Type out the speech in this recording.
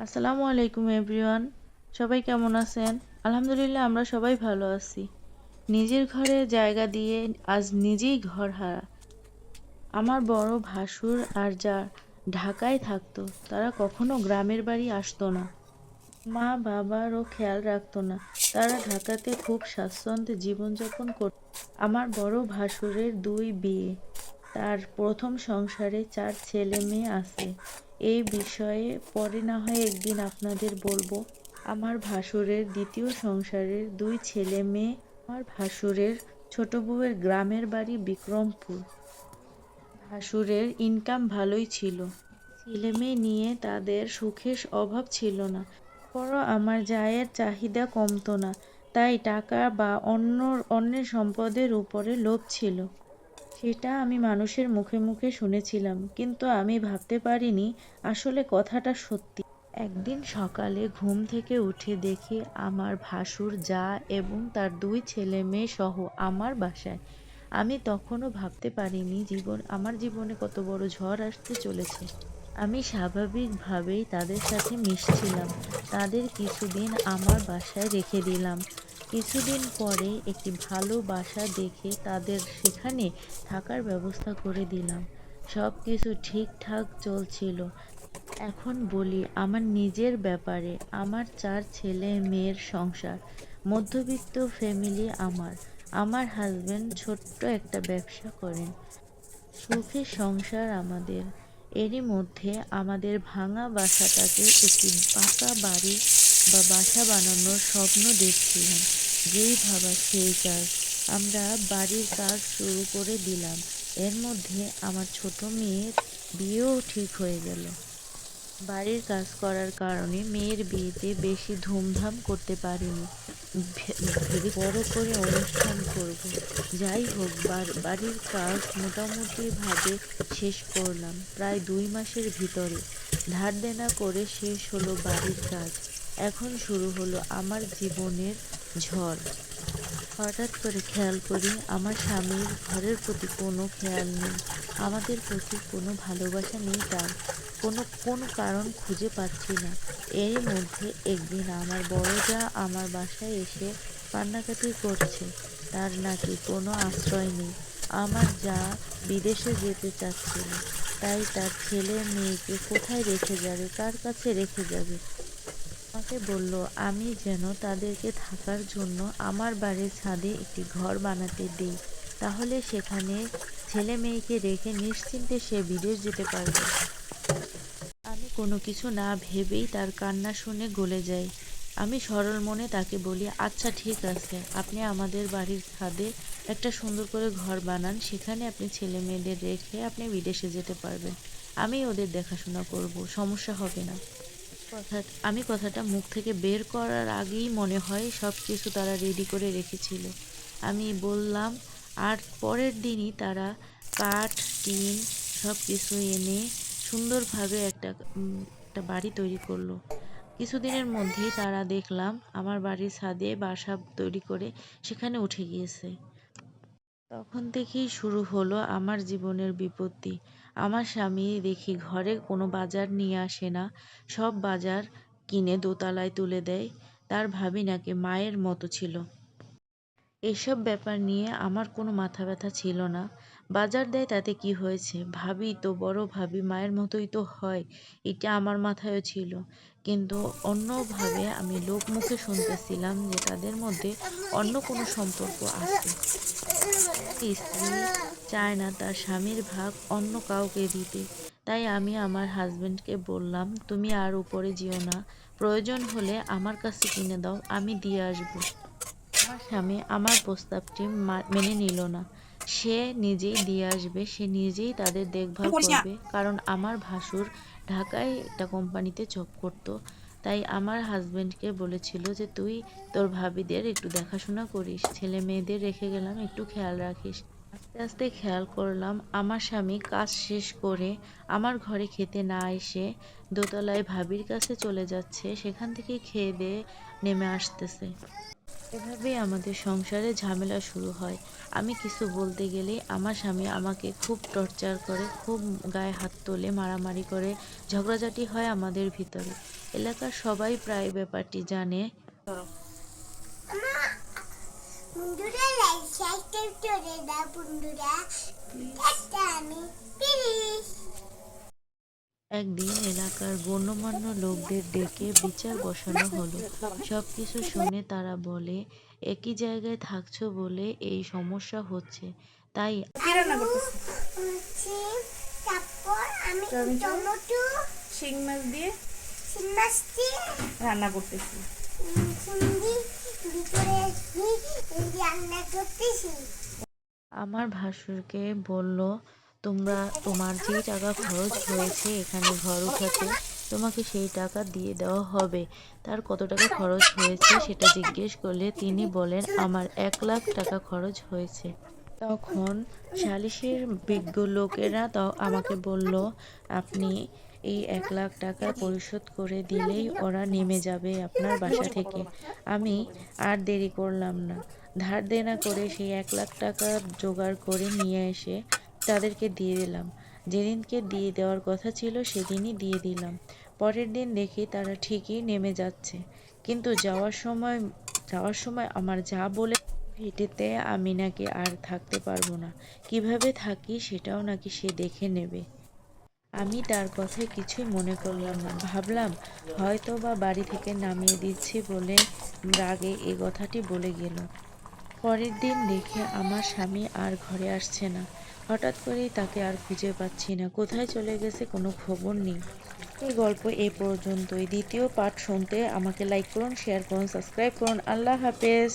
আসসালামু আলাইকুম এভরিওয়ান। সবাই কেমন আছেন? আলহামদুলিল্লাহ আমরা সবাই ভালো আছি। নিজের ঘরে জায়গা দিয়ে আজ নিজেই ঘরহারা। আমার বড় ভাসুর আর যা ঢাকায় থাকতো তারা কখনো গ্রামের বাড়ি আসতো না। মা বাবারও খেয়াল রাখতো না। তারা ঢাকাতে খুব স্বাচ্ছন্দ্যে জীবনযাপন করত। আমার বড় ভাসুরের ২ বিয়ে। তার প্রথম সংসারে ৪ ছেলে মেয়ে আছে। এই বিষয়ে পরে না হয় একদিন আপনাদের বলবো। আমার ভাসুরের দ্বিতীয় সংসারের ২ ছেলে মেয়ে। আমার ভাসুরের ছোট বউয়ের গ্রামের বাড়ি বিক্রমপুর। ভাসুরের ইনকাম ভালোই ছিল। ছেলেমেয়ে নিয়ে তাদের সুখের অভাব ছিল না। তারপরও আমার জায়ের চাহিদা কমতো না। তাই টাকা বা অন্যের সম্পদের উপরে লোভ ছিল। সেটা আমি মানুষের মুখে মুখে শুনেছিলাম, কিন্তু আমি ভাবতে পারিনি আসলে কথাটা সত্যি। একদিন সকালে ঘুম থেকে উঠে দেখি আমার ভাসুর জা এবং তার ২ ছেলে মেয়ে সহ আমার বাসায়। আমি তখনও ভাবতে পারিনি আমার জীবনে কত বড় ঝড় আসতে চলেছে। আমি স্বাভাবিকভাবেই তাদের সাথে মিশছিলাম। তাদের কিছুদিন আমার বাসায় রেখে দিলাম। কিছুদিন পরে একটি ভালো বাসা দেখে তাদের সেখানে থাকার ব্যবস্থা করে দিলাম। সবকিছু ঠিকঠাক চলছিল। এখন বলি আমার নিজের ব্যাপারে। আমার ৪ ছেলে মেয়ের সংসার। মধ্যবিত্ত ফ্যামিলি আমার। আমার হাজবেন্ড ছোট্ট একটা ব্যবসা করেন। সুখের সংসার আমাদের। এরই মধ্যে আমাদের ভাঙা বাসাটাকে একটি পাকা বাড়ি বা বাসা বানানোর স্বপ্ন দেখছিলাম। যেই ভাবা সেই কাজ। আমরা বাড়ির কাজ শুরু করে দিলাম। এর মধ্যে আমার ছোট মেয়ের বিয়েও ঠিক হয়ে গেল। বাড়ির কাজ করার কারণে মেয়ের বিয়েতে বেশি ধুমধাম করতে পারিনি। ভেবেছি বড় করে অনুষ্ঠান করব। যাই হোক, বাড়ির কাজ মোটামুটিভাবে শেষ করলাম প্রায় ২ মাসের ভিতরে। ধার দেনা করে শেষ হলো বাড়ির কাজ। এখন শুরু হলো আমার জীবনের ঝড়। হঠাৎ করে খেয়াল করি আমার স্বামীর ঘরের প্রতি কোনো খেয়াল নেই। আমাদের প্রতি কোনো ভালোবাসা নেই তার। কোনো কারণ খুঁজে পাচ্ছি না। এরই মধ্যে একদিন আমার বড় জা আমার বাসায় এসে কান্নাকাটি করছে। তার নাকি কোনো আশ্রয় নেই। আমার জা বিদেশে যেতে চাচ্ছিল। তাই তার ছেলে মেয়েকে কোথায় রেখে যাবে, কার কাছে রেখে যাবে। আমাকে বলল আমি যেন তাদেরকে থাকার জন্য আমার বাড়ির ছাদে একটি ঘর বানাতে দিই। তাহলে সেখানে ছেলে মেয়েকে রেখে নিশ্চিন্তে সে বিদেশ যেতে পারবে। আমি কোনো কিছু না ভেবেই তার কান্না শুনে গলে যাই। আমি সরল মনে তাকে বলি, আচ্ছা ঠিক আছে, আপনি আমাদের বাড়ির ছাদে একটা সুন্দর করে ঘর বানান, সেখানে আপনি ছেলে মেয়েদের রেখে আপনি বিদেশে যেতে পারবেন। আমি ওদের দেখাশোনা করব, সমস্যা হবে না। আমি কথাটা মুখ থেকে বের করার আগেই মনে হয় সব কিছু তারা রেডি করে রেখেছিল। আমি বললাম, আর পরের দিনই তারা কাঠ, টিন সব কিছু এনে সুন্দরভাবে একটা বাড়ি তৈরি করলো। কিছুদিনের মধ্যেই তারা দেখলাম আমার বাড়ির ছাদে বাসা তৈরি করে সেখানে উঠে গিয়েছে। তখন থেকেই শুরু হলো আমার জীবনের বিপত্তি। আমার স্বামী দেখি ঘরে কোনো বাজার নিয়ে আসে না। সব বাজার কিনে দোতলায় তুলে দেয়। তার ভাবি নাকি মায়ের মতো ছিল। এসব ব্যাপার নিয়ে আমার কোনো মাথা ব্যথা ছিল না। বাজার দেয় তাতে কি হয়েছে? ভাবি তো বড় ভাবি মায়ের মতোই তো হয়। এটা আমার মাথায়ও ছিল। কিন্তু অন্যভাবে আমি লোকমুখে শুনতেছিলাম যে তাদের মধ্যে অন্য কোনো সম্পর্ক আছে। স্ত্রী চায় না তার স্বামীর ভাগ অন্য কাউকে দিতে। তাই আমি আমার হাজবেন্ডকে বললাম, তুমি আর উপরে যেও না। প্রয়োজন হলে আমার কাছে কিনে দাও, আমি দিয়ে আসবো। আমার স্বামী আমার প্রস্তাবটি মেনে নিল না। সে নিজেই দিয়ে আসবে, সে নিজেই তাদের দেখভাল করবে। কারণ আমার ভাসুর ঢাকায় একটা কোম্পানিতে জব করত। তাই আমার হাজবেন্ডকে বলেছিল যে তুই তোর ভাবিদের একটু দেখাশোনা করিস, ছেলে মেয়েদের রেখে গেলাম, একটু খেয়াল রাখিস। আস্তে আস্তে খেয়াল করলাম আমার স্বামী কাজ শেষ করে আমার ঘরে খেতে না এসে দোতলায় ভাবির কাছে চলে যাচ্ছে, সেখান থেকে খেয়ে দিয়ে নেমে আসতেছে। এভাবেই আমাদের সংসারে ঝামেলা শুরু হয়। আমি কিছু বলতে গেলেই আমার স্বামী আমাকে খুব টর্চার করে, খুব গায়ে হাত তোলে, মারামারি করে, ঝগড়াঝাটি হয় আমাদের ভিতরে। এলাকার সবাই প্রায় ব্যাপারটি জানে। বন্ধুরা লাইক সাবস্ক্রাইব করে দাও বন্ধুরা, টাটা, আমি প্লিজ। একদিন এলাকার গণ্যমান্য লোকদের ডেকে বিচার বসানো হলো। সবকিছু শুনে তারা বলে, একই জায়গায় থাকছো বলে এই সমস্যা হচ্ছে, তাই হচ্ছে তারপর আমি টমেটো শিং মাছ দিয়ে শিং মাছ দিয়ে রান্না করতেছি। চিংড়ি ভিতরে রান্না করতেছি। আমার ভাসুরকে বলল, তোমার যে টাকা খরচ হয়েছে এখানে ঘর উঠাতে, তোমাকে সেই টাকা দিয়ে দেওয়া হবে। তার কত টাকা খরচ হয়েছে সেটা জিজ্ঞেস করলে তিনি বলেন, আমার 1,00,000 টাকা খরচ হয়েছে। তখন সালিশের বিজ্ঞ লোকেরা আমাকে বলল, আপনি এই 1,00,000 টাকা পরিশোধ করে দিলেই ওরা নেমে যাবে আপনার বাসা থেকে। আমি আর দেরি করলাম না, ধার দেনা করে সেই 1,00,000 টাকা জোগাড় করে নিয়ে এসে তাদেরকে দিয়ে দিলাম। যেদিনকে দিয়ে দেওয়ার কথা ছিল সেদিনই দিয়ে দিলাম। পরের দিন দেখি তারা ঠিকই নেমে যাচ্ছে, কিন্তু যাওয়ার সময় আমার যা বলে ভিটেতে আমি নাকি আর থাকতে পারবো না, কিভাবে থাকি সেটাও নাকি সে দেখে নেবে। আমি তার কথায় কিছুই মনে করলাম না, ভাবলাম হয়তো বা বাড়ি থেকে নামিয়ে দিচ্ছি বলে রাগে এ কথাটি বলে গেল। পরের দিন দেখে আমার স্বামী আর ঘরে আসছে না। হঠাৎ করেই তাকে আর খুঁজে পাচ্ছি না, কোথায় চলে গেছে কোনো খবর নেই। এই গল্প এ পর্যন্তই। দ্বিতীয় পার্ট শুনতে আমাকে লাইক করুন, শেয়ার করুন, সাবস্ক্রাইব করুন। আল্লাহ হাফেজ।